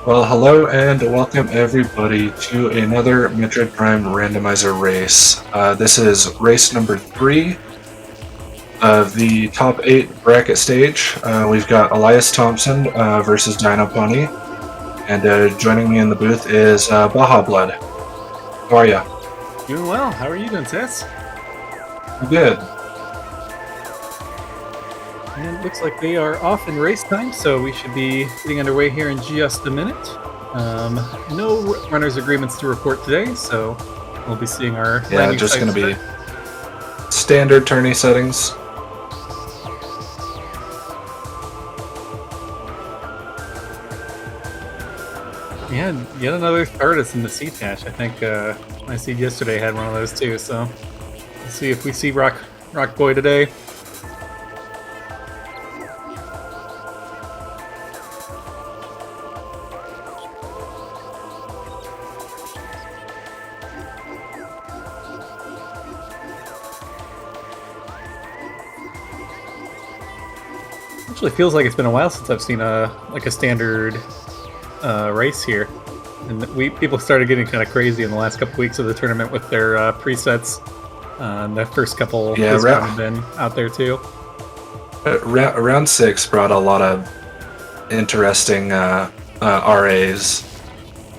Well, hello and welcome everybody to another Metroid Prime Randomizer race. This is race number 3 of the top 8 bracket stage. We've got Elias Thompson versus Dinopony, and joining me in the booth is Baja Blood. How are you? Doing well. How are you doing, Tess? Good. And it looks like they are off in race time, so we should be getting underway here in just a minute. No runners agreements to report today, so we'll be seeing our Yeah, landing just sites going to be first. standard tourney settings. Yeah, yet another artist in the seat hash. I think my seed yesterday had one of those too, so let's see if we see Rock Boy today. Actually feels like it's been a while since I've seen a standard race here, and people started getting kind of crazy in the last couple weeks of the tournament with their presets. The first couple have been out there too. Round 6 brought a lot of interesting RAs.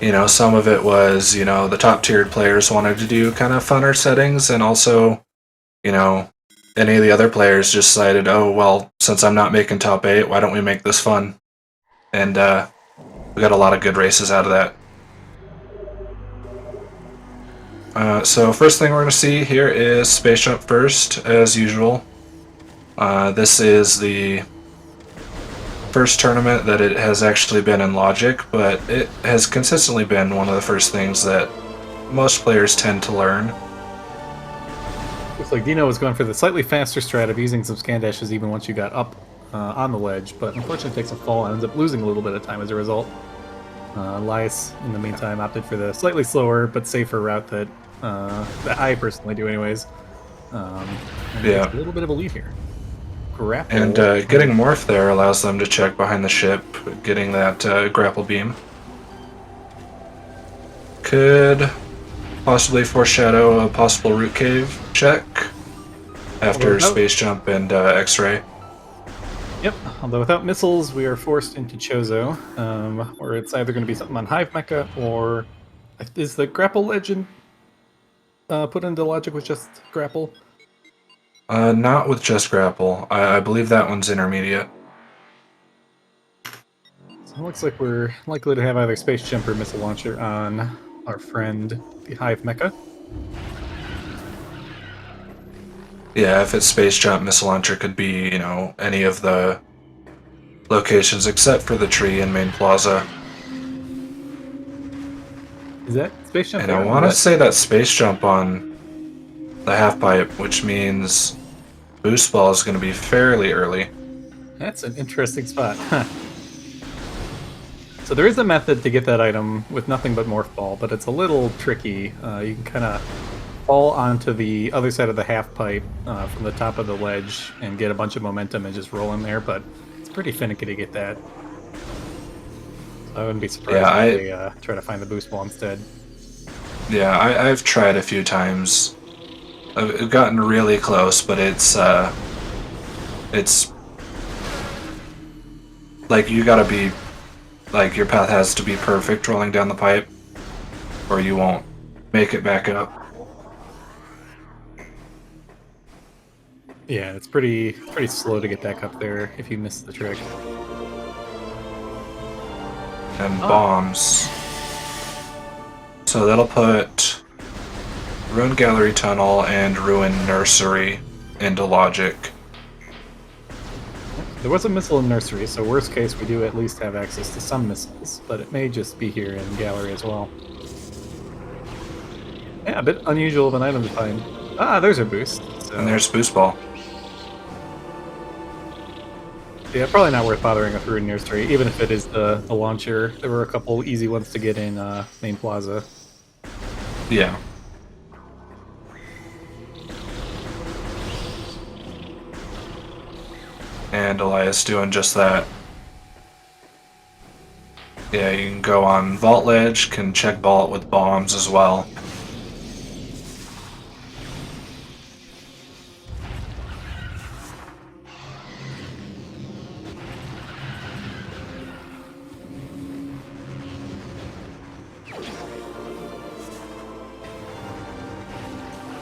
You know, some of it was, the top tiered players wanted to do kind of funner settings, and also, any of the other players just decided, oh, well, since I'm not making top 8, why don't we make this fun? And we got a lot of good races out of that. So first thing we're going to see here is Space Jump first, as usual. This is the first tournament that it has actually been in Logic, but it has consistently been one of the first things that most players tend to learn. Looks like Dino was going for the slightly faster strat of using some scan dashes even once you got up on the ledge, but unfortunately takes a fall and ends up losing a little bit of time as a result. Elias, in the meantime, opted for the slightly slower but safer route that I personally do anyways. Yeah. A little bit of a lead here. Grapple. And getting Morph there allows them to check behind the ship, getting that grapple beam. Could possibly foreshadow a possible root cave check after Space Jump and X-Ray. Yep, although without missiles, we are forced into Chozo, where it's either going to be something on Hive Mecha, or is the grapple legend put into Logic with just grapple? Not with just grapple. I believe that one's intermediate. So it looks like we're likely to have either Space Jump or Missile Launcher on our friend, the Hive Mecha. Yeah, if it's Space Jump, Missile Launcher could be, any of the locations except for the tree in Main Plaza. Is that Space Jump? And I want to say that Space Jump on the half pipe, which means Boost Ball is going to be fairly early. That's an interesting spot. Huh. So there is a method to get that item with nothing but Morph Ball, but it's a little tricky. You can kind of fall onto the other side of the half pipe from the top of the ledge and get a bunch of momentum and just roll in there, but it's pretty finicky to get that. I wouldn't be surprised if they try to find the boost ball instead. Yeah, I've tried a few times. I've gotten really close, but it's like you gotta be, like your path has to be perfect rolling down the pipe, or you won't make it back up. Yeah, it's pretty slow to get back up there if you miss the trick. And bombs. So that'll put Ruin Gallery Tunnel and Ruin Nursery into Logic. There was a missile in Nursery, so worst case we do at least have access to some missiles, but it may just be here in Gallery as well. Yeah, a bit unusual of an item to find. Ah, there's our boost. So. And there's Boost Ball. Yeah, probably not worth bothering with Ruin Nursery, even if it is the launcher. There were a couple easy ones to get in Main Plaza. Yeah. And Elias doing just that. Yeah, you can go on Vault Ledge, can check Vault with bombs as well.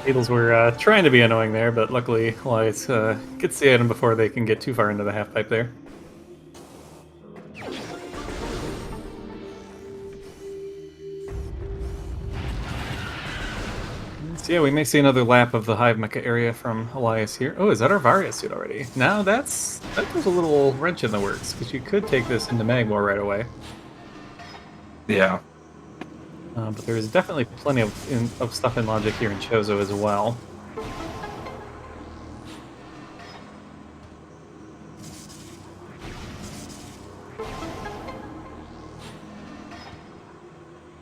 Beetles were trying to be annoying there, but luckily Elias gets the item before they can get too far into the half pipe there. So yeah, we may see another lap of the Hive Mecha area from Elias here. Oh, is that our Varia suit already? Now that was a little wrench in the works, because you could take this into Magmor right away. Yeah. But there's definitely plenty of stuff in logic here in Chozo as well.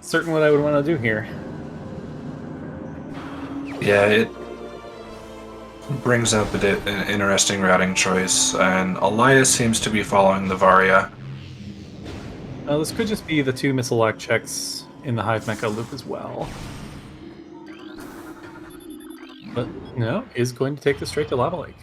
Certain what I would want to do here. Yeah, it brings up an interesting routing choice, and Elias seems to be following the Varia. This could just be the two missile lock checks in the Hive Mecha loop as well. But no, is going to take this straight to Lava Lake.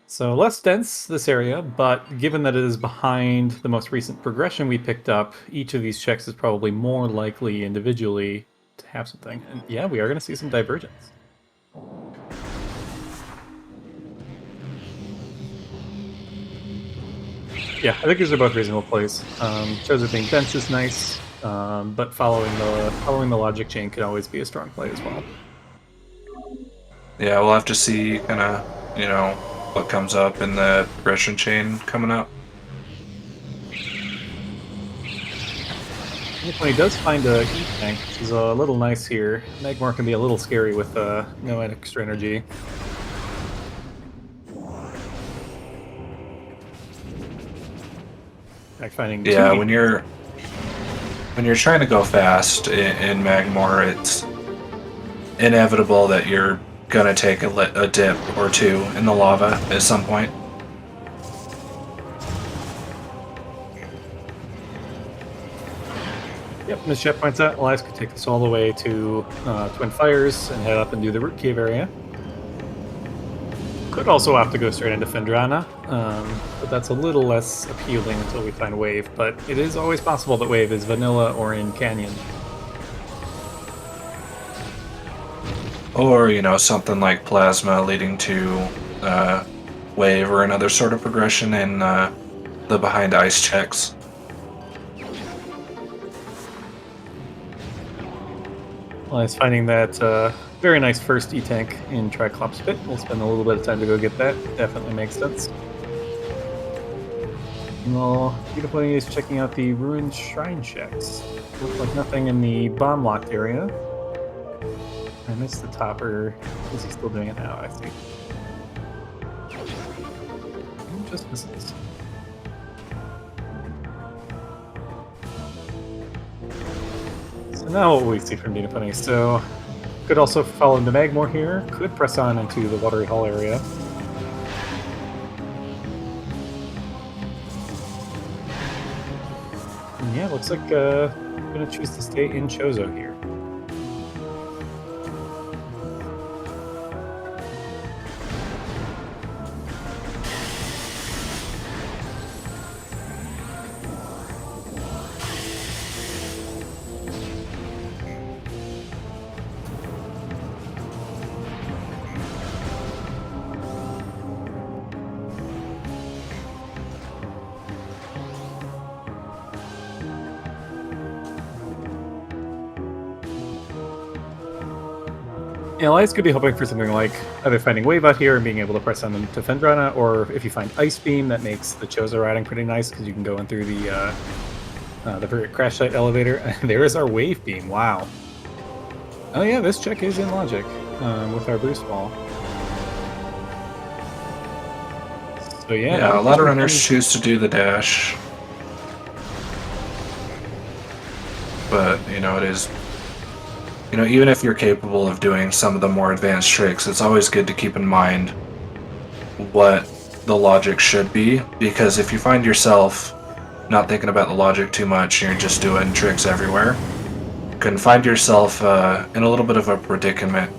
So less dense, this area, but given that it is behind the most recent progression we picked up, each of these checks is probably more likely individually to have something. And yeah, we are going to see some divergence. Yeah, I think these are both reasonable plays. Chozo being dense is nice, but following the logic chain could always be a strong play as well. Yeah, we'll have to see kind of, you know, what comes up in the progression chain coming up. When he does find a heat tank, which is a little nice here, Magmor can be a little scary with no extra energy. Finding Yeah, when you're trying to go fast in Magmor, it's inevitable that you're gonna take a dip or two in the lava at some point. Yep, as Shep points out, Elias could take this all the way to Twin Fires and head up and do the Root Cave area. Could also opt to go straight into Fendrana, but that's a little less appealing until we find Wave. But it is always possible that Wave is vanilla or in Canyon. Or, you know, something like Plasma leading to Wave or another sort of progression in the behind ice checks. Elias finding that very nice first E-Tank in Triclops Pit. We'll spend a little bit of time to go get that. Definitely makes sense. Well, Dinopony is checking out the Ruined Shrine checks. Looks like nothing in the bomb-locked area. I missed the topper. Is he still doing it now? I see. Just misses. So now what we see from Dinopony. So could also follow into Magmor here. Could press on into the Watery Hall area. And yeah, looks like I'm gonna choose to stay in Chozo here. Elias could be hoping for something like either finding Wave out here and being able to press on them to Fendrana, or if you find Ice Beam, that makes the Chozo routing pretty nice because you can go in through the crash site elevator. There is our Wave Beam. Wow. Oh yeah, this check is in logic with our boost ball. So Yeah, a lot of runners choose to do the dash, but you know, it is. You know, even if you're capable of doing some of the more advanced tricks, it's always good to keep in mind what the logic should be, because if you find yourself not thinking about the logic too much, you're just doing tricks everywhere, you can find yourself in a little bit of a predicament,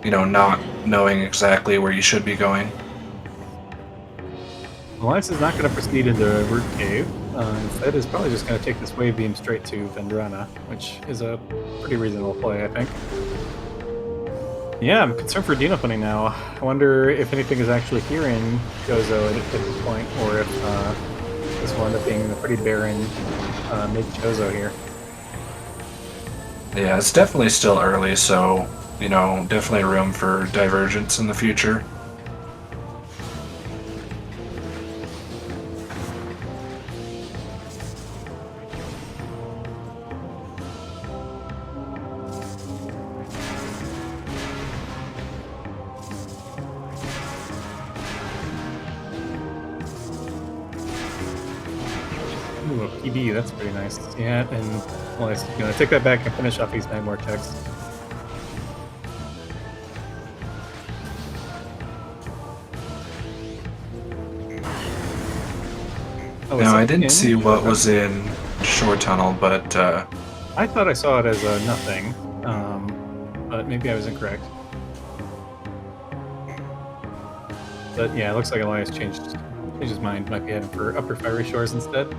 not knowing exactly where you should be going. Elias is not going to proceed into Root Cave. Instead, is probably just going to take this wave beam straight to Vendrana, which is a pretty reasonable play, I think. Yeah, I'm concerned for Dinopony now. I wonder if anything is actually here in Chozo at this point, or if this will end up being a pretty barren mid-Chozo here. Yeah, it's definitely still early, so, definitely room for divergence in the future. Ooh, a PB, that's pretty nice. Yeah, and Elias is going to take that back and finish off these Magmor checks. Oh, Now, I didn't see what was in Shore Tunnel, but I thought I saw it as a nothing, but maybe I was incorrect. But yeah, it looks like Elias changed his mind. Might be heading for Upper Fiery Shores instead.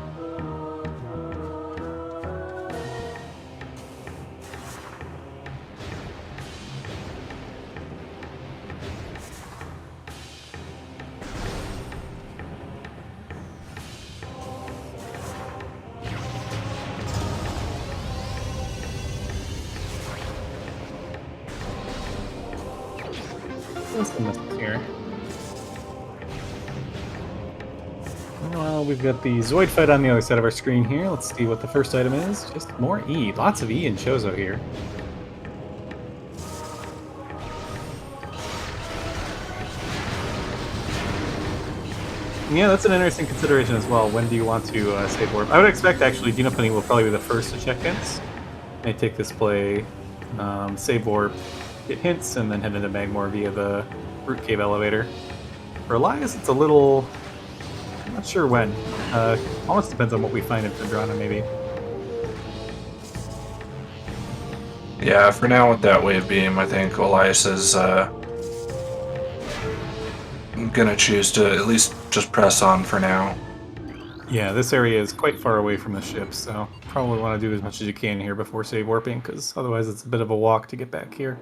What's the message here? Well, we've got the Zoid fight on the other side of our screen here. Let's see what the first item is. Just more E. Lots of E in Chozo here. Yeah, that's an interesting consideration as well. When do you want to save warp? I would expect, actually, Dinopony will probably be the first to check hints. They take this play, save warp, get hints, and then head into Magmor via the Root Cave elevator. For Elias, it's a little... I'm not sure when. Almost depends on what we find in Vendrana, maybe. yeah, for now with that wave beam, I think Elias is gonna choose to at least just press on for now. Yeah, this area is quite far away from the ship, so probably want to do as much as you can here before save warping, because otherwise it's a bit of a walk to get back here.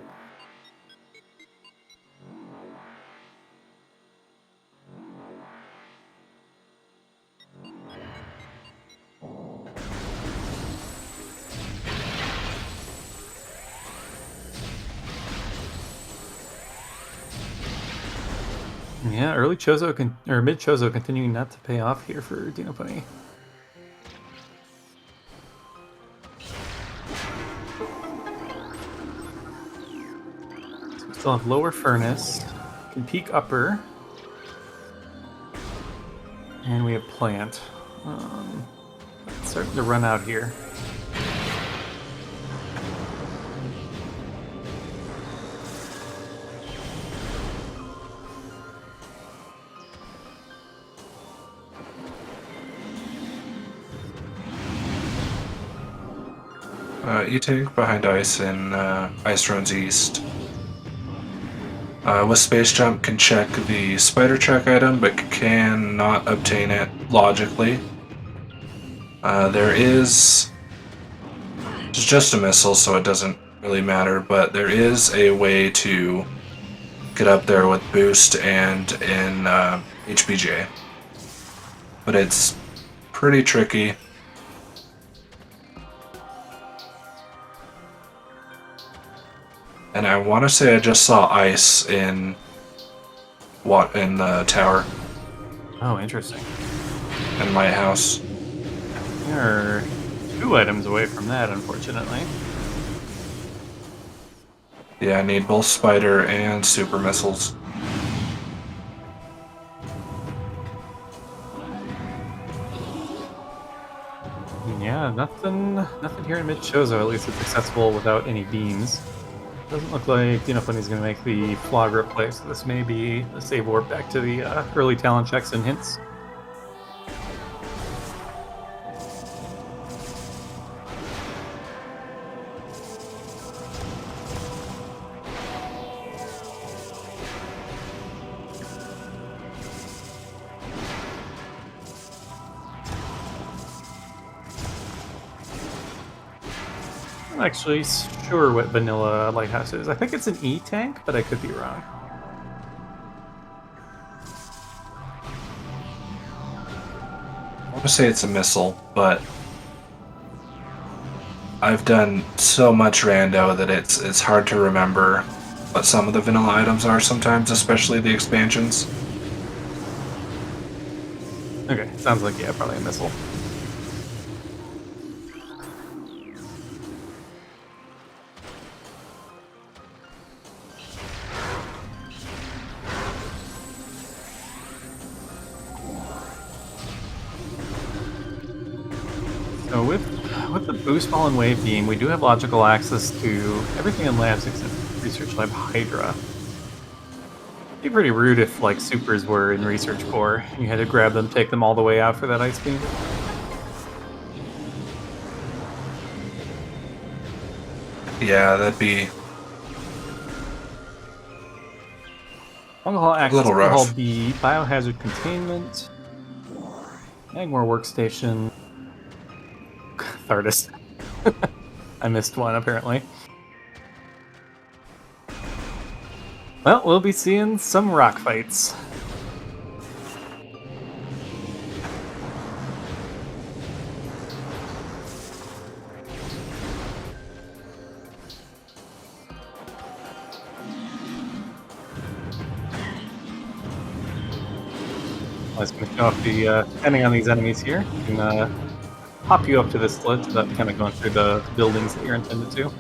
Yeah, early Chozo or mid Chozo continuing not to pay off here for Dinopony. So we still have lower furnace, can peak upper, and we have plant. It's starting to run out here. E-Tank behind ice in Ice Drones East. With Space Jump can check the Spider Check item, but cannot obtain it logically. There is... It's just a missile, so it doesn't really matter, but there is a way to get up there with Boost and in HBJ. But it's pretty tricky. And I want to say I just saw ice in the tower Oh, interesting. in my house. We're 2 items away from that, unfortunately. Yeah, I need both Spider and Super Missiles. Yeah, nothing here in mid-Chozo. At least it's accessible without any beams. Doesn't look like Dinopony's going to make the Flagra play, so this may be a save warp back to the early talent checks and hints. I'm actually sure what vanilla lighthouse is. I think it's an E tank, but I could be wrong. I want to say it's a missile, but I've done so much rando that it's hard to remember what some of the vanilla items are sometimes, especially the expansions. Okay, sounds like, yeah, probably a missile. So with the boost ball and wave beam, we do have logical access to everything in labs except Research Lab Hydra. It'd be pretty rude if like supers were in Research Core. You had to grab them, take them all the way out for that ice beam. Yeah, that'd be Alcohol access little rough. will be biohazard containment, Magmore workstation, Thardis. I missed one apparently. Well, we'll be seeing some rock fights. Let's finish off the, depending on these enemies here, you can hop you up to this slit without kind of going through the buildings that you're intended to.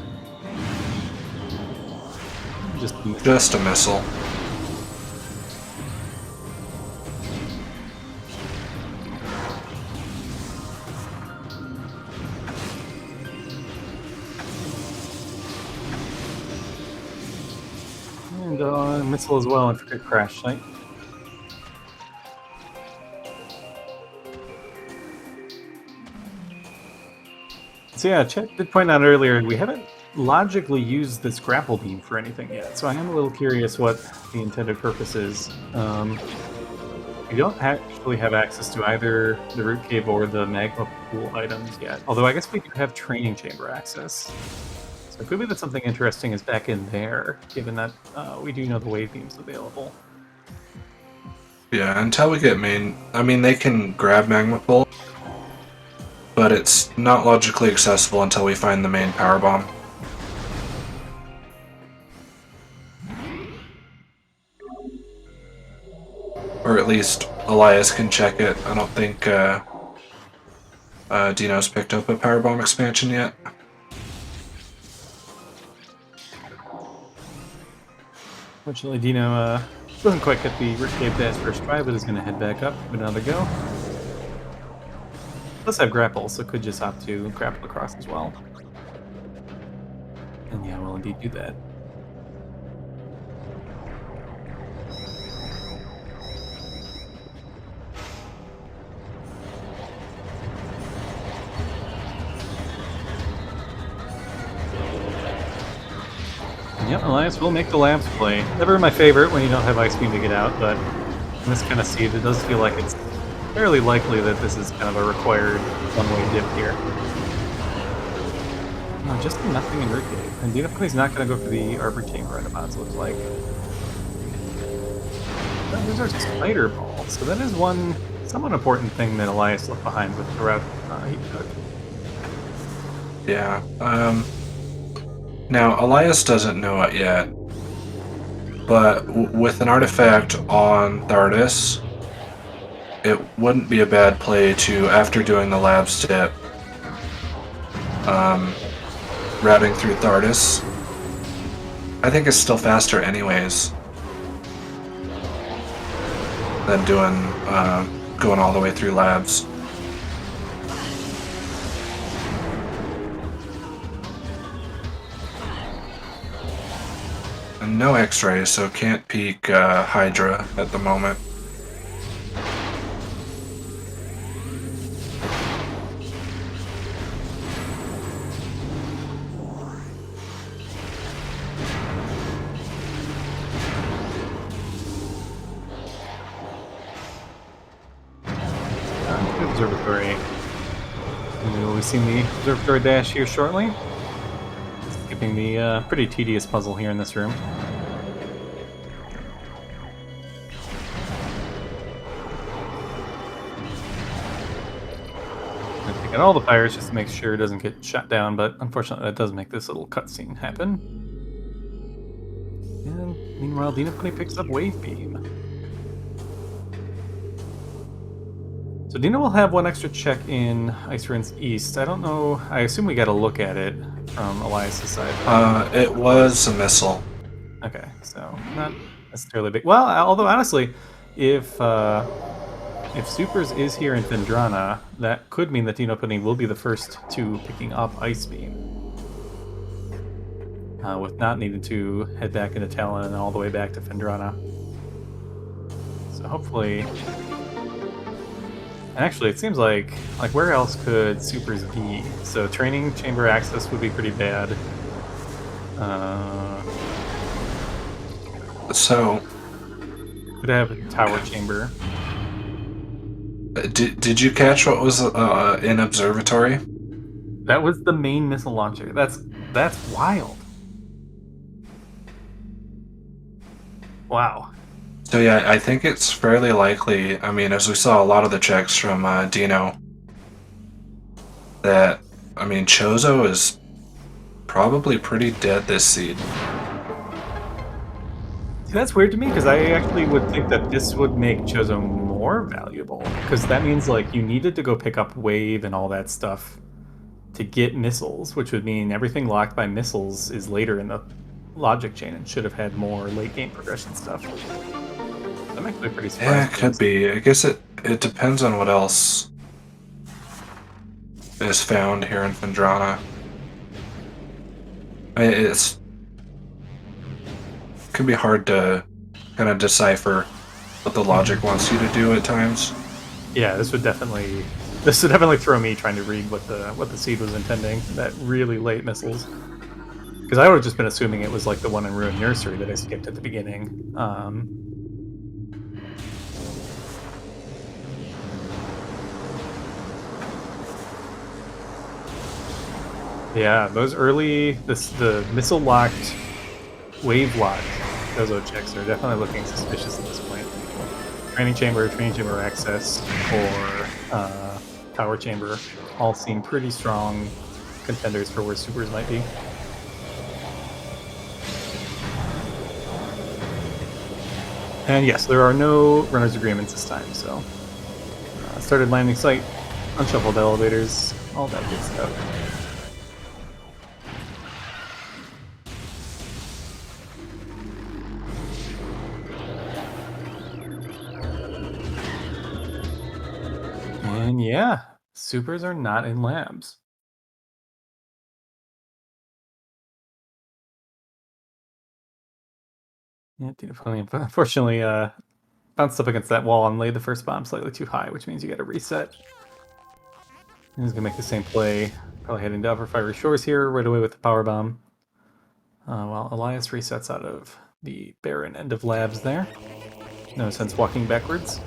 just a missile. And missile as well, and forget crash site. So yeah, Chet did point out earlier, we haven't logically used this grapple beam for anything yet, so I am a little curious what the intended purpose is. We don't actually have access to either the root cave or the magma pool items yet, although I guess we do have training chamber access. So it could be that something interesting is back in there, given that we do know the wave beam's available. Yeah, until we get main... I mean, they can grab magma pull, but it's not logically accessible until we find the main power bomb. Or at least Elias can check it. I don't think Dino's picked up a power bomb expansion yet. Fortunately, Dino doesn't quite get the root cave dash first try, but is going to head back up, give it another go. Let's have grapple, so could just opt to grapple across as well. And yeah, we'll indeed do that. Yep, Elias will make the labs play. Never my favorite when you don't have Ice Beam to get out, but in this kind of seed, it does feel like it's fairly likely that this is kind of a required one-way dip here. No, just nothing in Root Cave. And Dinopony's not going to go for the Arbor Chamber Autobots, looks like. There's our Spider Ball, so that is one somewhat important thing that Elias left behind with the route he took. Yeah, now, Elias doesn't know it yet, but with an artifact on Thardis, it wouldn't be a bad play to, after doing the labs dip, routing through Thardis. I think it's still faster anyways than doing, going all the way through labs. And no X-rays, so can't peek Hydra at the moment. Observatory. We'll be seeing the observatory dash here shortly. skipping the pretty tedious puzzle here in this room. I'm taking all the fires just to make sure it doesn't get shot down, but unfortunately that does make this little cutscene happen. And meanwhile, Dinopony picks up Wave Beam. So Dino will have one extra check in Ice Rinse East. I don't know. I assume we got to look at it from Elias' side. It was a missile. Okay, so not necessarily big. Well, although honestly, if Supers is here in Phendrana, that could mean that Dinopony will be the first two picking up Ice Beam, with not needing to head back into Talon and all the way back to Phendrana. So hopefully. Actually, it seems like where else could Supers be? So training chamber access would be pretty bad. So Could have a tower chamber. did you catch what was in observatory? That was the main missile launcher. That's wild. Wow. So yeah, I think it's fairly likely. I mean, as we saw a lot of the checks from Dino, that Chozo is probably pretty dead this seed. See, that's weird to me because I actually would think that this would make Chozo more valuable because that means like you needed to go pick up wave and all that stuff to get missiles, which would mean everything locked by missiles is later in the logic chain and should have had more late game progression stuff. I'm actually pretty surprised. Yeah, it could be. I guess it depends on what else is found here in Phendrana. It could be hard to kind of decipher what the logic wants you to do at times. Yeah, this would definitely throw me trying to read what the seed was intending. That really late missiles, because I would have just been assuming it was like the one in Ruined Nursery that I skipped at the beginning. Yeah, those early the missile locked, wave locked Chozo checks are definitely looking suspicious at this point. Training chamber access, or power chamber all seem pretty strong contenders for where Supers might be. And yes, there are no runner's agreements this time, so started landing site, unshuffled elevators, all that good stuff. And yeah, Supers are not in labs. Yeah, unfortunately, bounced up against that wall and laid the first bomb slightly too high, which means you got to reset. He's gonna make the same play, probably heading to Upper Fiery Shores here right away with the power bomb. While Elias resets out of the barren end of labs there. No sense walking backwards.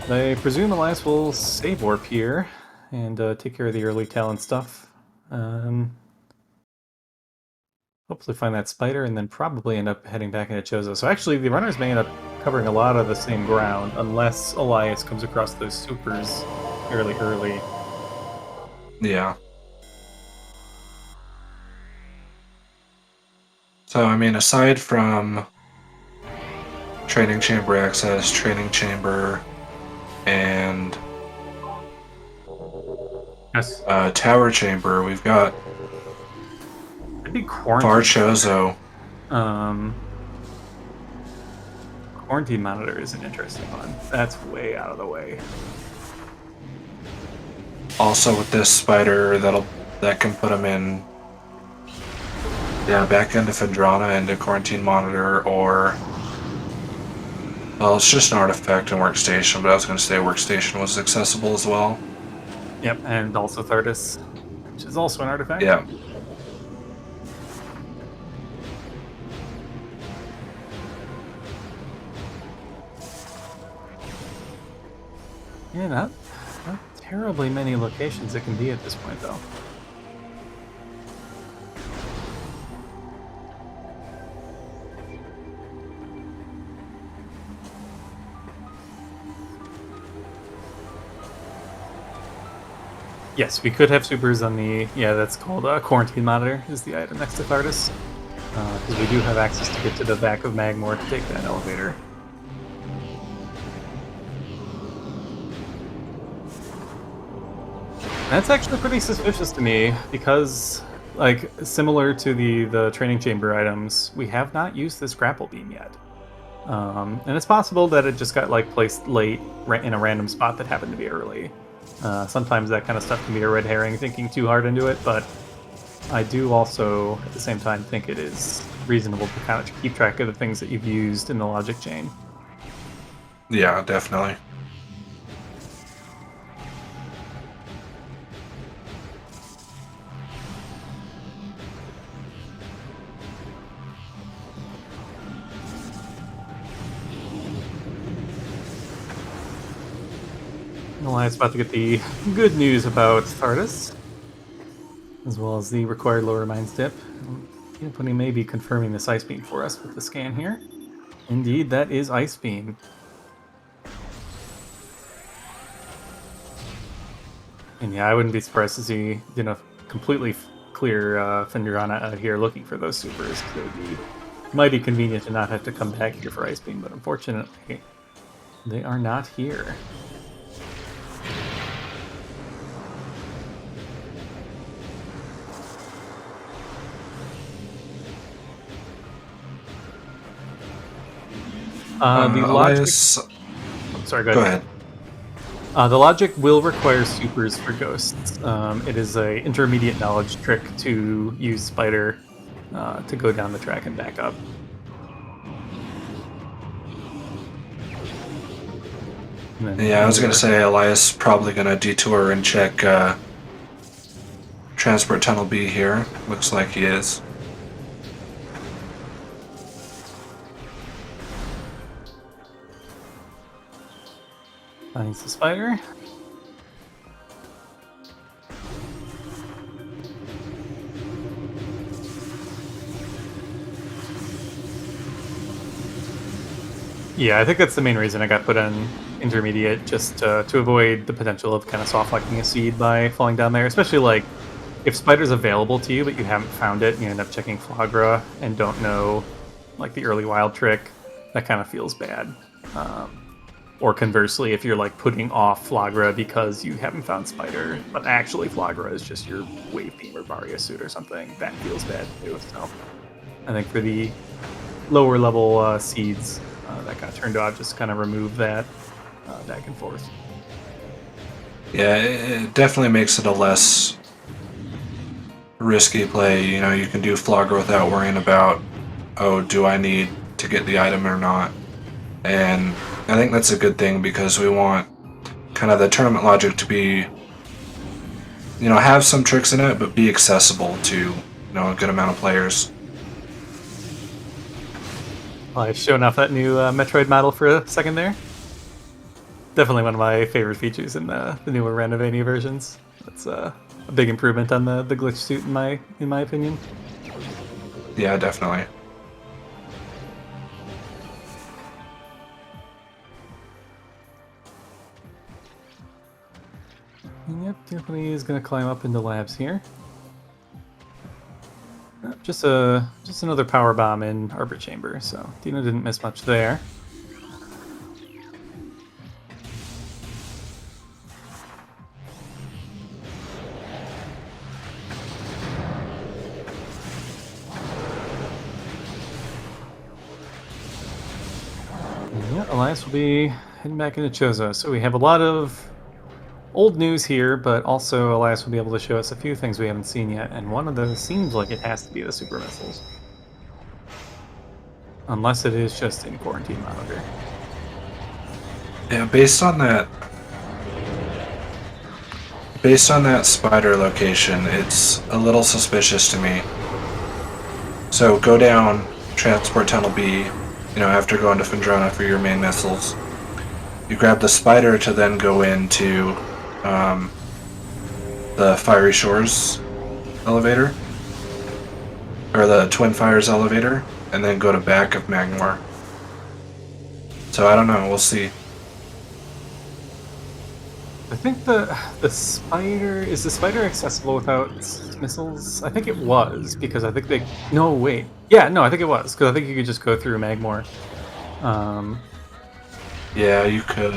I presume Elias will save warp here and take care of the early Talon stuff. Hopefully find that spider and then probably end up heading back into Chozo. So actually the runners may end up covering a lot of the same ground unless Elias comes across those Supers fairly early. Yeah. So, aside from training chamber access, training chamber, and Yes. Tower chamber, we've got I think quarantine. Far Chozo. Quarantine monitor is an interesting one. That's way out of the way. Also with this spider that can put him in, back into Phendrana, into quarantine monitor, or well, it's just an artifact and workstation. But I was going to say workstation was accessible as well. Yep, and also Thardis, which is also an artifact. Yeah. Yeah, not terribly many locations it can be at this point, though. Yes, we could have supers on the... Yeah, that's called Quarantine Monitor, is the item next to Thardus. Because we do have access to get to the back of Magmore to take that elevator. That's actually pretty suspicious to me, because, like, similar to the training chamber items, we have not used this grapple beam yet. And it's possible that it just got, like, placed late in a random spot that happened to be early. Sometimes that kind of stuff can be a red herring, thinking too hard into it, but I do also, at the same time, think it is reasonable to kind of keep track of the things that you've used in the logic chain. Yeah, definitely. Elias about to get the good news about Thardus, as well as the required lower mind dip. Dinopony may be confirming this Ice Beam for us with the scan here. Indeed, that is Ice Beam. And yeah, I wouldn't be surprised to see completely clear Fendirana out here looking for those supers. It would be mighty convenient to not have to come back here for Ice Beam, but unfortunately, they are not here. The logic... Elias, Oh, sorry, go go ahead. ahead. The logic will require supers for ghosts. It is a intermediate knowledge trick to use Spider to go down the track and back up. And then Yeah, I was gonna say Elias probably gonna detour and check Transport Tunnel B here. Looks like he is. finds the Spider. Yeah, I think that's the main reason I got put on intermediate, just to avoid the potential of kind of soft locking a seed by falling down there. Especially like if Spider's available to you but you haven't found it, and you end up checking Flagra and don't know like the early wild trick, that kind of feels bad. Or conversely, if you're like putting off Flagra because you haven't found Spider, but actually Flagra is just your Wave Beam or Varia suit or something, that feels bad too. So I think for the lower level seeds, that got turned off, just kind of remove that back and forth. Yeah, it definitely makes it a less risky play. You know, you can do Flogger without worrying about, oh, do I need to get the item or not? And I think that's a good thing because we want kind of the tournament logic to be, you know, have some tricks in it, but be accessible to, you know, a good amount of players. I've shown off that new Metroid model for a second there. Definitely one of my favorite features in the newer Randomizer versions. That's a big improvement on the glitch suit in my opinion. Yeah, definitely. Yep, Dinopony is going to climb up into labs here. Just another power bomb in Arbor Chamber, so Dino didn't miss much there. Yeah, Elias will be heading back into Chozo. So we have a lot of old news here, but also Elias will be able to show us a few things we haven't seen yet, and one of those seems like it has to be the super missiles. Unless it is just in Quarantine Monitor. Yeah, based on that spider location, it's a little suspicious to me. So go down Transport Tunnel B, you know, after going to Fendrana for your main missiles. You grab the spider to then go into the Fiery Shores elevator, or the Twin Fires elevator, and then go to back of Magmore. So I don't know, we'll see. I think the spider accessible without missiles? I think it was because I think they no wait yeah no I think it was because I think you could just go through Magmore. Um, Yeah, you could.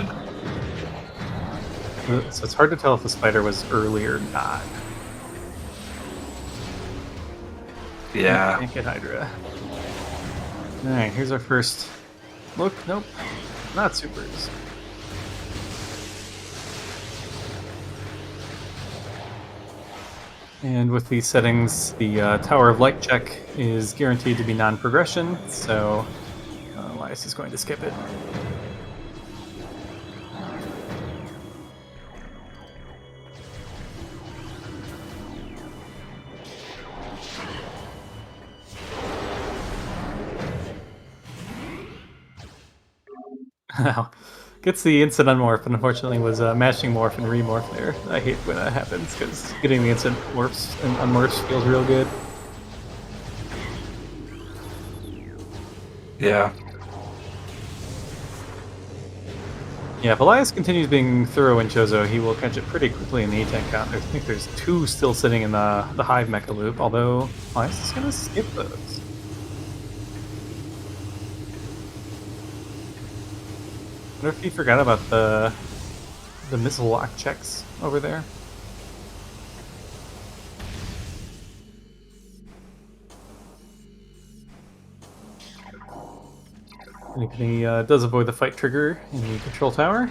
so it's hard to tell if the spider was early or not. Nope, Yeah. can't get Hydra. All right, here's our first look. Nope, not supers. And with these settings, the Tower of Light check is guaranteed to be non-progression, so Elias is going to skip it. Now, gets the instant unmorph, but unfortunately was mashing morph and remorph there. I hate when that happens, because getting the instant morphs and unmorphs feels real good. Yeah. Yeah, if Elias continues being thorough in Chozo, he will catch it pretty quickly in the E-Tank count. I think there's 2 still sitting in the Hive Mecha loop, although Elias is going to skip those. I wonder if he forgot about the missile lock checks over there. And he does avoid the fight trigger in the control tower.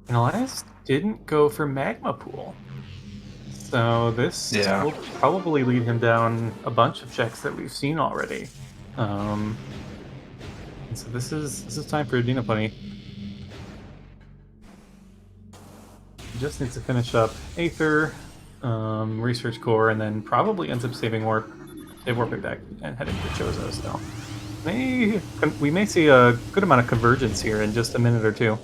And Elias didn't go for Magma Pool. So this Yeah. will probably lead him down a bunch of checks that we've seen already. And so this is time for Dinopony. He just needs to finish up Aether, Research Core, and then probably ends up save Warping Deck and heading to Chozo still. We may see a good amount of convergence here in just a minute or two.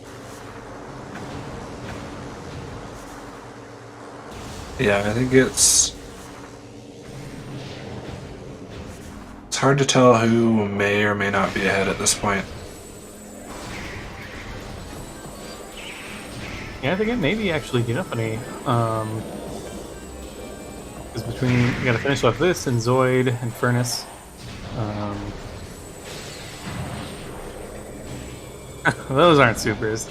Yeah, I think it's hard to tell who may or may not be ahead at this point. Yeah, I think it may be actually Dinopony. Because between you got to finish off this and Zoid and Furnace. Those aren't supers.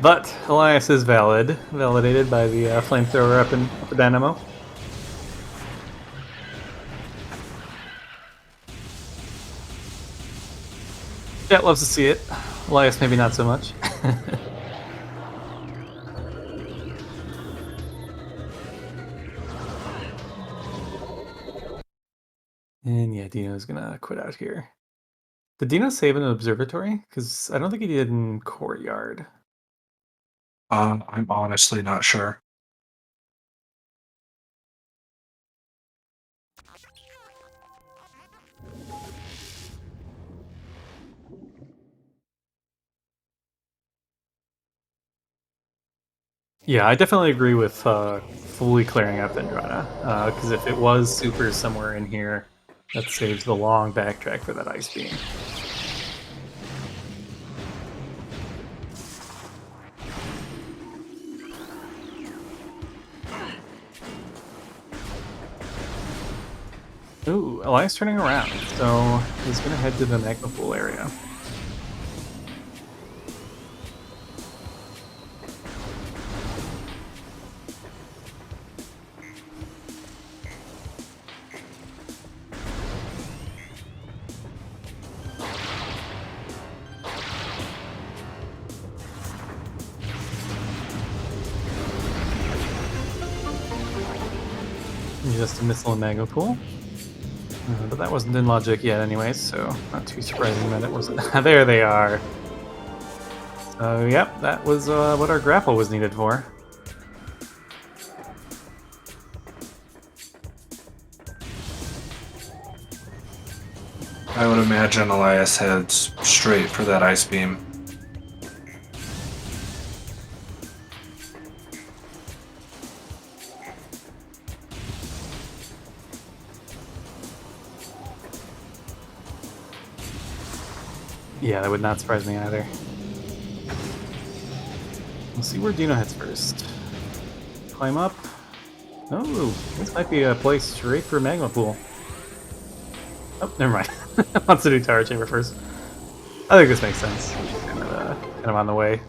But Elias is validated by the flamethrower up in Upper Dynamo. Chat loves to see it. Elias maybe not so much. And yeah, Dino's gonna quit out here. Did Dino save in an observatory? Because I don't think he did in Courtyard. I'm honestly not sure. Yeah, I definitely agree with fully clearing out Dendrona. Because if it was super somewhere in here, that saves the long backtrack for that Ice Beam. Ooh, Elias turning around, so he's gonna head to the Magma Pool area. Just a missile and Magma Pool. But that wasn't in logic yet anyways, so not too surprising that it wasn't. There they are. So yep, that was what our grapple was needed for. I would imagine Elias heads straight for that ice beam. Yeah, that would not surprise me either. We'll see where Dino heads first. Climb up. Oh, this might be a place straight for Magma Pool. Oh, never mind. Wants to do Tower Chamber first. I think this makes sense. Kind of on the way.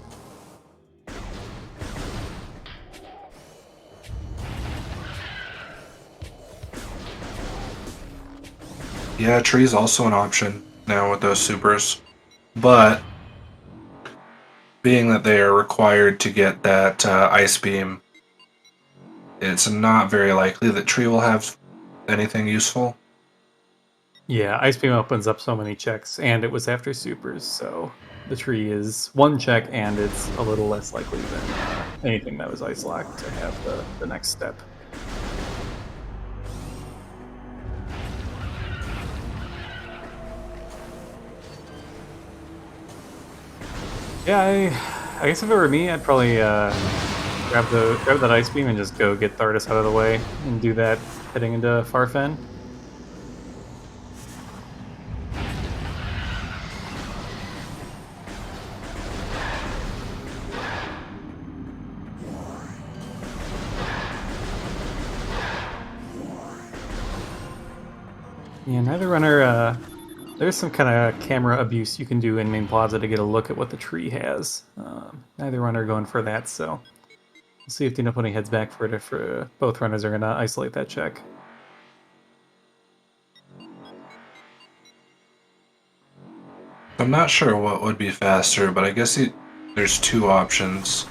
Yeah, tree's also an option now with those supers, but being that they are required to get that ice beam, it's not very likely that tree will have anything useful. Yeah, Ice Beam opens up so many checks, and it was after supers, so the tree is one check, and it's a little less likely than anything that was ice locked to have the next step. Yeah, I guess if it were me, I'd probably grab that Ice Beam and just go get Thardus out of the way and do that heading into Farfen. Yeah, neither runner. There's some kind of camera abuse you can do in main plaza to get a look at what the tree has. Neither runner going for that, so we'll see if Dinopony heads back for it. If both runners are going to isolate that check. I'm not sure what would be faster, but I guess there's two options.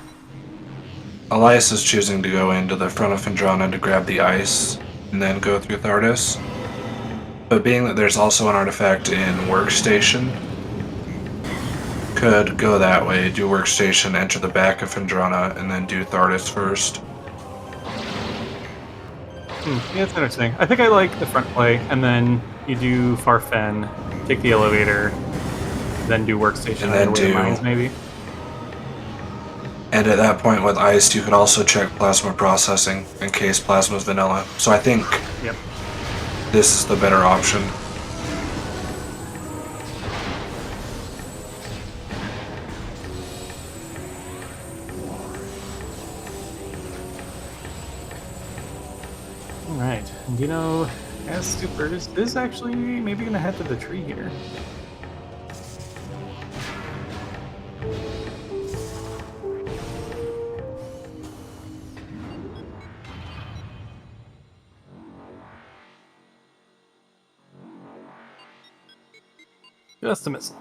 Elias is choosing to go into the front of Phendrana to grab the ice, and then go through Thardus. But being that there's also an artifact in Workstation, could go that way, do Workstation, enter the back of Phendrana, and then do Thardus first. Yeah, it's interesting. I think I like the front play, and then you do Farfen, take the elevator, then do Workstation, and then do mines, maybe. And at that point with Ice, you could also check Plasma Processing in case Plasma's vanilla. So I think this is the better option. Alright, Dino as supers. This is actually maybe going to head to the tree here. Just a missile.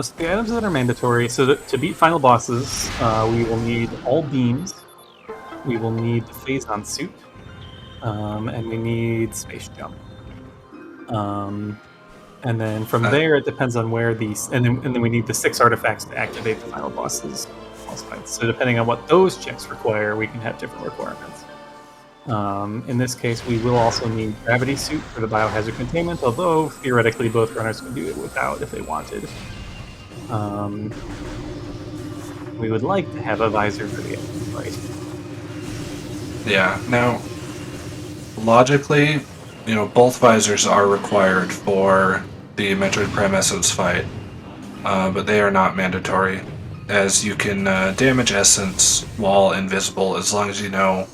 So the items that are mandatory, so to beat final bosses, we will need all beams, we will need the Phazon suit, and we need space jump. And then from there, it depends on where these, and then we need the 6 artifacts to activate the final boss fights. So depending on what those checks require, we can have different requirements. In this case, we will also need gravity suit for the biohazard containment, although theoretically both runners can do it without if they wanted. We would like to have a visor for the fight. Yeah, now, logically, both visors are required for the Metroid Prime Essence fight, but they are not mandatory, as you can damage Essence while invisible as long as you know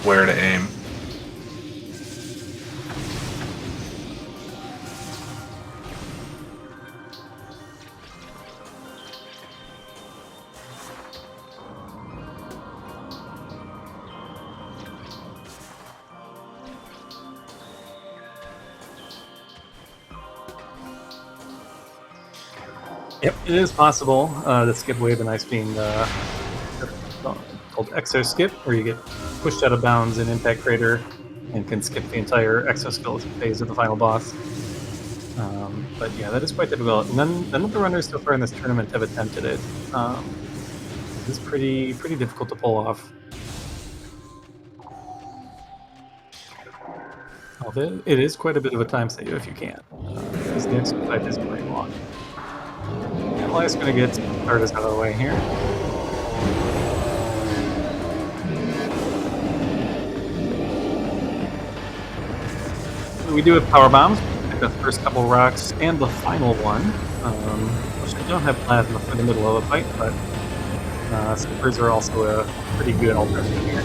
where to aim. Yep, it is possible to skip wave and ice being called exo skip, where you get pushed out of bounds in Impact Crater and can skip the entire exoskeleton phase of the final boss. But yeah, that is quite difficult. And none of the runners so far in this tournament have attempted it. It's pretty difficult to pull off. Although it is quite a bit of a time save if you can. This next fight is quite long. Elias gonna get Artis out of the way here. So we do have power bombs. Pick the first couple rocks and the final one. Which I don't have plasma for the middle of the fight, but supers are also a pretty good alternative here.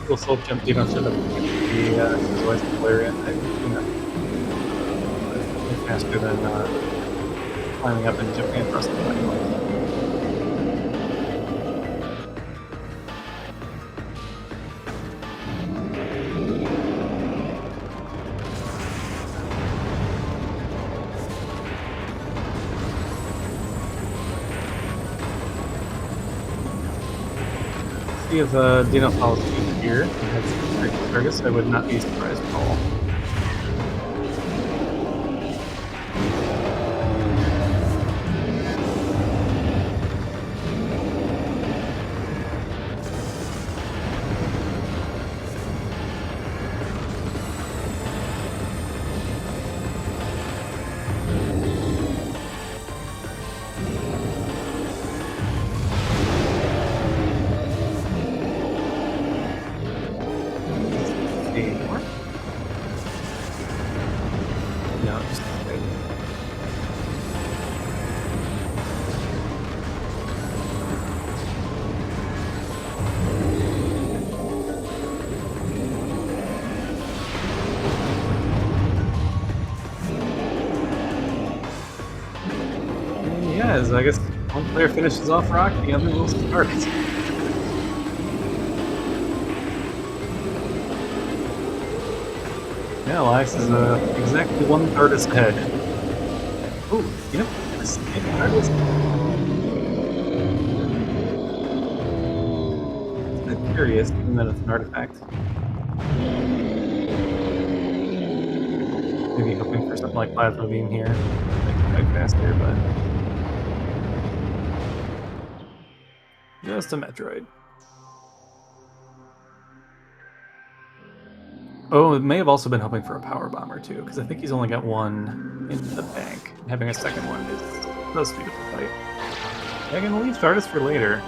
Little slope jump, you don't should have the otherwise hilarious. Faster than climbing up and jumping across the platform. See if Dino follows me here and has some targets, I would not be surprised at all. No, just wait. Yeah, so I guess one player finishes off rock, the other will start it. Yeah, Elias is exactly 1/3 ahead. Ooh, you know, this artist. I'm curious, given that it's an artifact. Maybe hoping for something like Plasma Beam here. Make it quite faster, but. Just a Metroid. Oh, it may have also been hoping for a power bomber too, because I think he's only got one in the bank. Having a second one does speed up the fight. Yeah, I'm gonna leave Stardust for later.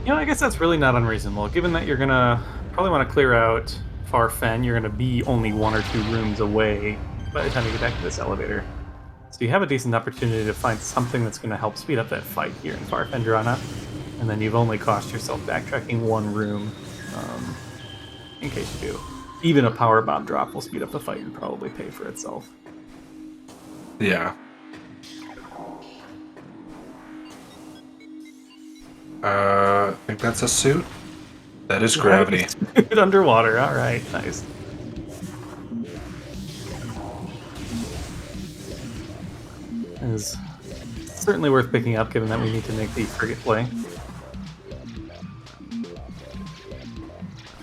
You know, I guess that's really not unreasonable, given that you're gonna probably want to clear out Far Fen. You're gonna be only 1 or 2 rooms away by the time you get back to this elevator. So you have a decent opportunity to find something that's going to help speed up that fight here in Far Fendrana, and then you've only cost yourself backtracking 1 room, in case you do. Even a power bomb drop will speed up the fight and probably pay for itself. Yeah. I think that's a suit. That is gravity. Underwater, alright, nice. Is certainly worth picking up, given that we need to make the frigate play.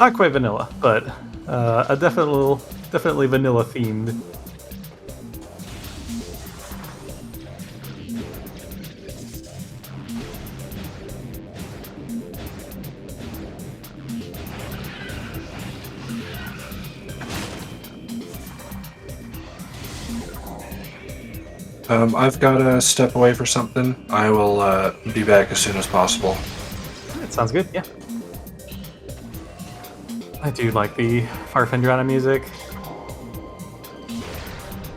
Not quite vanilla, but a definitely vanilla themed. I've got to step away for something. I will be back as soon as possible. That sounds good, yeah. I do like the Far Fendrana music.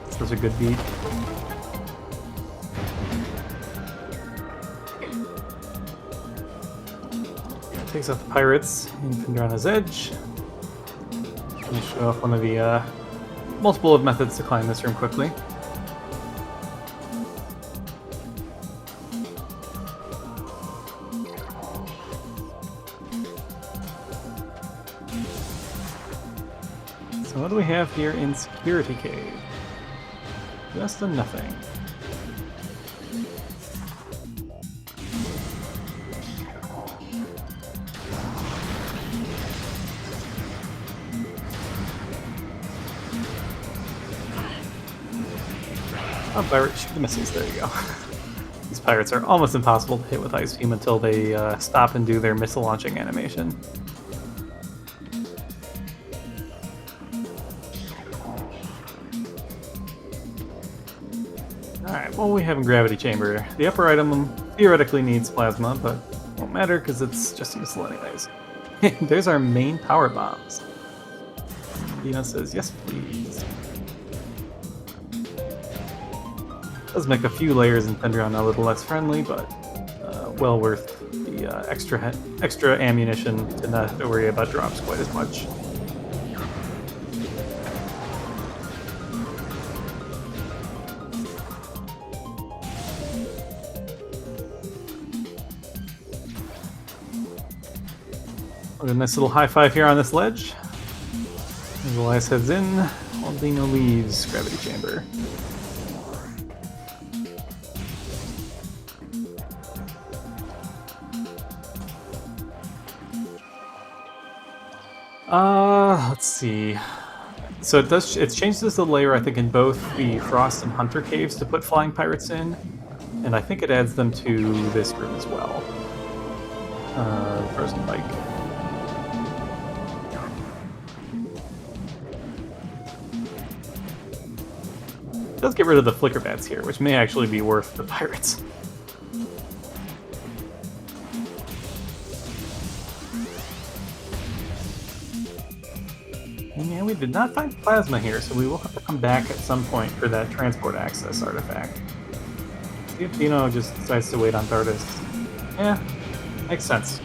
This was a good beat. Takes out the pirates in Fendrana's Edge. Gonna show off one of the multiple of methods to climb this room quickly. So what do we have here in Security Cave? Just a nothing. Oh, pirate, shoot the missiles. There you go. These pirates are almost impossible to hit with Ice Beam until they stop and do their missile launching animation. Alright, well, we have a gravity chamber. The upper item theoretically needs plasma, but won't matter because it's just a missile anyways. There's our main power bombs. Dino says, yes, please. Does make a few layers in Thunderdon a little less friendly, but well worth the extra ammunition to not have to worry about drops quite as much. A nice little high five here on this ledge. As Elias heads in, while Dino leaves gravity chamber. Let's see. So it changes the layer, I think, in both the Frost and Hunter caves to put flying pirates in, and I think it adds them to this room as well. Frozen Bike. It does get rid of the flicker bats here, which may actually be worth the pirates. Yeah, we did not find plasma here, so we will have to come back at some point for that transport access artifact. See if Dino just decides to wait on Thardus. Yeah, makes sense.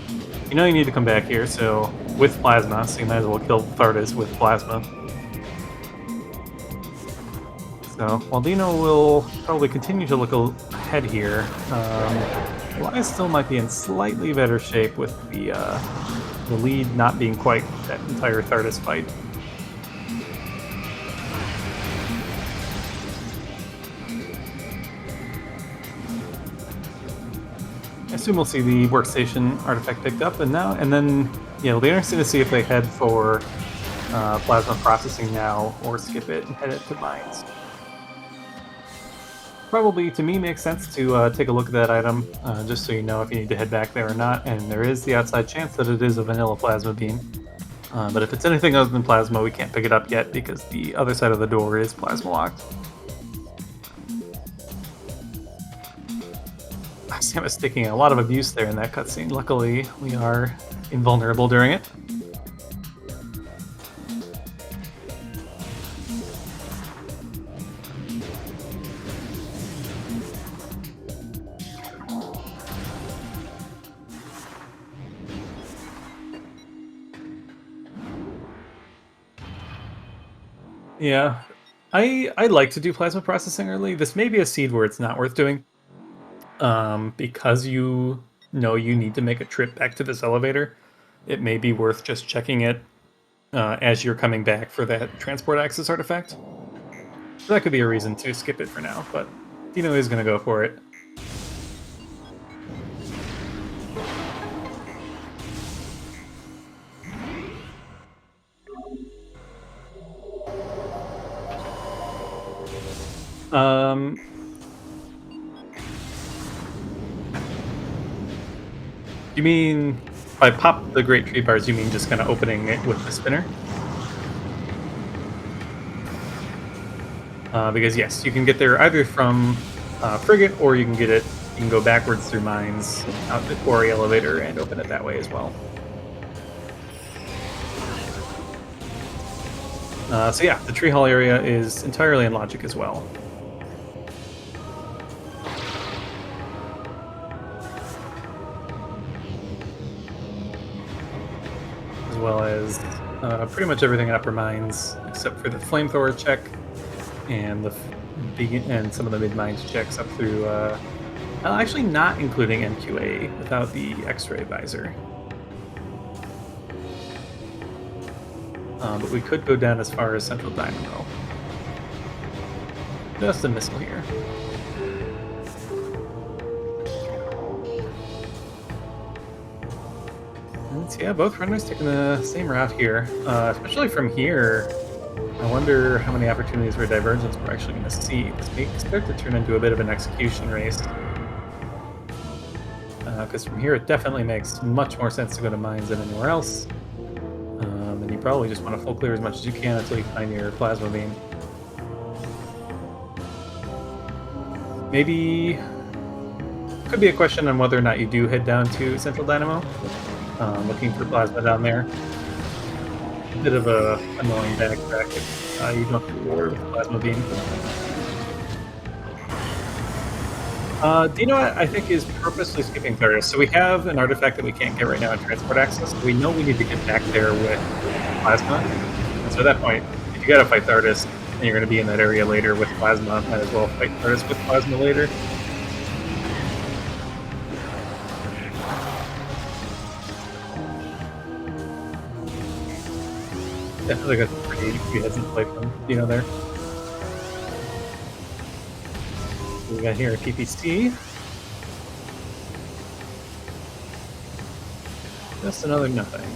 You know you need to come back here, so with plasma, so you might as well kill Thardus with plasma. So, while Dino will probably continue to look ahead here, Elias still might be in slightly better shape with the lead not being quite that entire Thardus fight. I assume we'll see the workstation artifact picked up, and then it'll be interesting to see if they head for plasma processing now or skip it and head it to mines. Probably, to me, makes sense to take a look at that item, just so you know if you need to head back there or not, and there is the outside chance that it is a vanilla plasma beam. But if it's anything other than plasma, we can't pick it up yet because the other side of the door is plasma locked. Sam is taking a lot of abuse there in that cutscene. Luckily, we are invulnerable during it. Yeah, I like to do plasma processing early. This may be a seed where it's not worth doing. Because you know you need to make a trip back to this elevator, it may be worth just checking it as you're coming back for that transport access artifact. So that could be a reason to skip it for now, but Dino is going to go for it. You mean by pop the great tree bars, you mean just kind of opening it with the spinner? Because yes, you can get there either from Frigate, or you can get it. You can go backwards through mines out the quarry elevator and open it that way as well. So yeah, the tree hall area is entirely in logic as well. As well as pretty much everything in Upper Mines except for the flamethrower check and and some of the mid mines checks up through. Actually, not including MQA without the X-ray visor. But we could go down as far as Central Dynamo. Just a missile here. Yeah, both runners taking the same route here. Especially from here, I wonder how many opportunities for divergence we're actually going to see. This may start to turn into a bit of an execution race. Because from here it definitely makes much more sense to go to mines than anywhere else. And you probably just want to full clear as much as you can until you find your plasma beam. Maybe... could be a question on whether or not you do head down to Central Dynamo. Looking for plasma down there. A bit of a annoying backtrack if you don't have to reward with plasma beam. Dino, I think, is purposely skipping Thurdus. So we have an artifact that we can't get right now in transport access. We know we need to get back there with plasma. And so at that point, if you gotta fight Thurdus, and you're gonna be in that area later with plasma, might as well fight Thurdus with plasma later. Definitely got some pretty heads in play from Dino there. We got here a PPC. Just another nothing.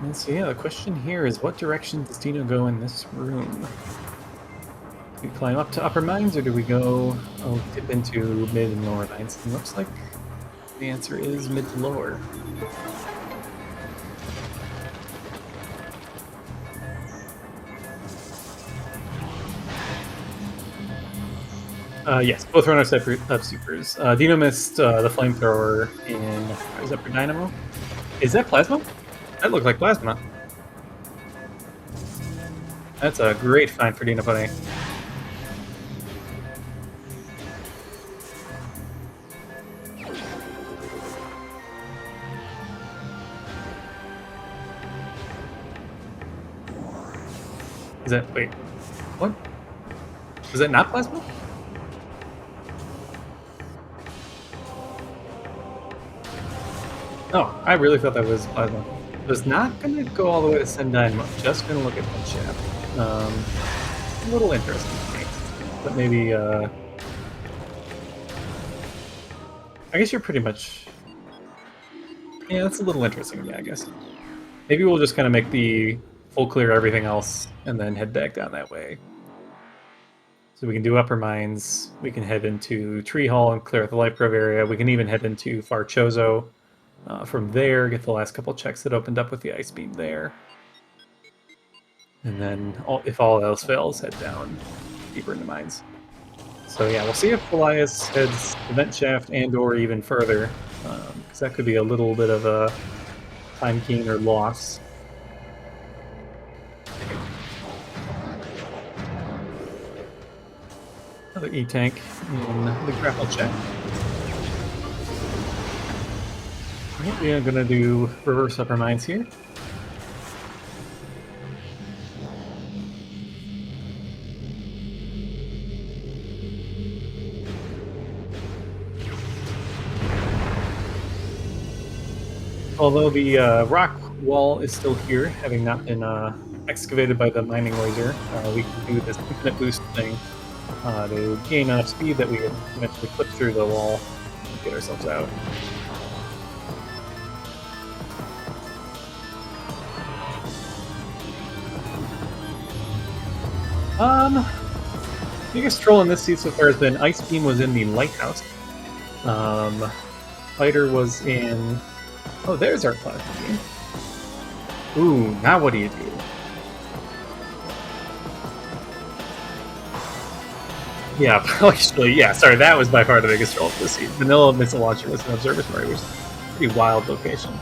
And so yeah, the question here is what direction does Dino go in this room? Do we climb up to upper mines or do we go dip into mid and lower mines? It looks like the answer is mid to lower. Yes, both runners have supers. Dino missed the flamethrower in Upper Dynamo. Is that plasma? That looked like plasma. That's a great find for Dinopony. Is that, wait, what? Was that not plasma? Oh, I really thought that was plasma. I was not going to go all the way to send Dynamo, just going to look at that shaft. A little interesting to me, but maybe, I guess you're pretty much, yeah, that's a little interesting to me, I guess. Maybe we'll just kind of make the full clear everything else and then head back down that way. So we can do upper mines, we can head into Tree Hall and clear out the Life Grove area, we can even head into Far Chozo. From there, get the last couple checks that opened up with the ice beam there. And then, if all else fails, head down deeper into mines. So yeah, we'll see if Elias heads the vent shaft and or even further, because that could be a little bit of a time gain or loss. Another E-tank in the grapple check. We are going to do reverse upper mines here. Although the rock wall is still here, having not been excavated by the mining laser, we can do this infinite boost thing to gain enough speed that we can eventually clip through the wall and get ourselves out. Biggest troll in this seat so far has been Ice Beam was in the lighthouse. Fighter was in... Oh, there's our plasma beam. Ooh, now what do you do? Yeah, actually, yeah, sorry, that was by far the biggest troll of this seat. Vanilla Missile Launcher was an observatory, which is a pretty wild location.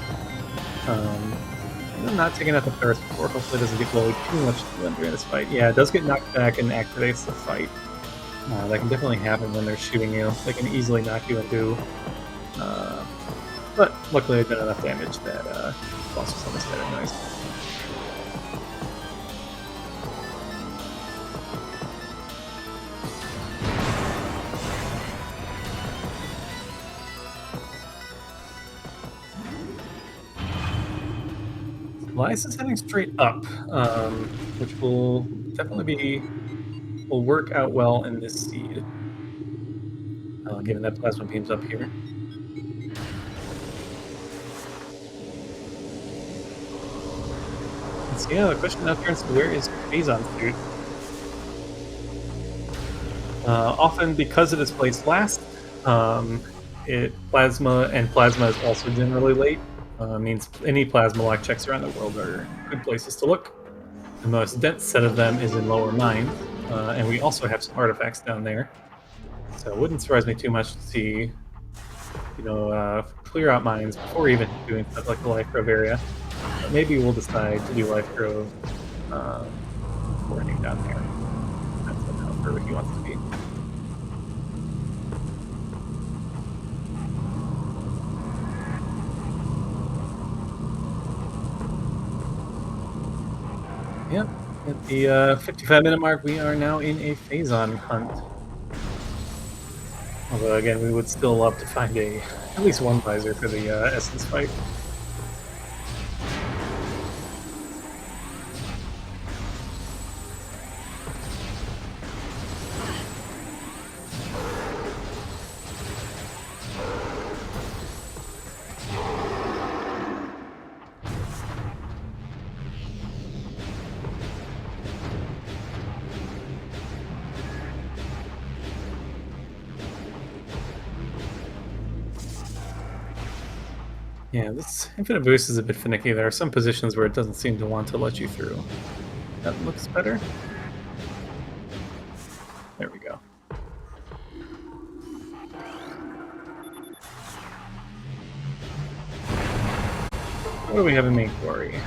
I'm not taking out the first before. Hopefully it doesn't get bullied too much during this fight. Yeah, it does get knocked back and activates the fight. That can definitely happen when they're shooting you. They can easily knock you into. But luckily I did enough damage that boss was almost dead anyways. Elias is heading straight up, which will definitely will work out well in this seed. Given that plasma beam's up here. So yeah, the question now turns to where is Phazon's suit? Often because it is placed last, plasma is also generally late. Means any plasma lock checks around the world are good places to look. The most dense set of them is in lower mines, and we also have some artifacts down there. So it wouldn't surprise me too much to see, clear out mines before even doing stuff like the Life Grove area. But maybe we'll decide to do Life Grove before heading down there. That's how further he wants to be. Yep, at the 55-minute mark, we are now in a Phazon hunt. Although, again, we would still love to find at least one visor for the Essence fight. Yeah, this infinite boost is a bit finicky. There are some positions where it doesn't seem to want to let you through. That looks better. There we go. What do we have in main quarry?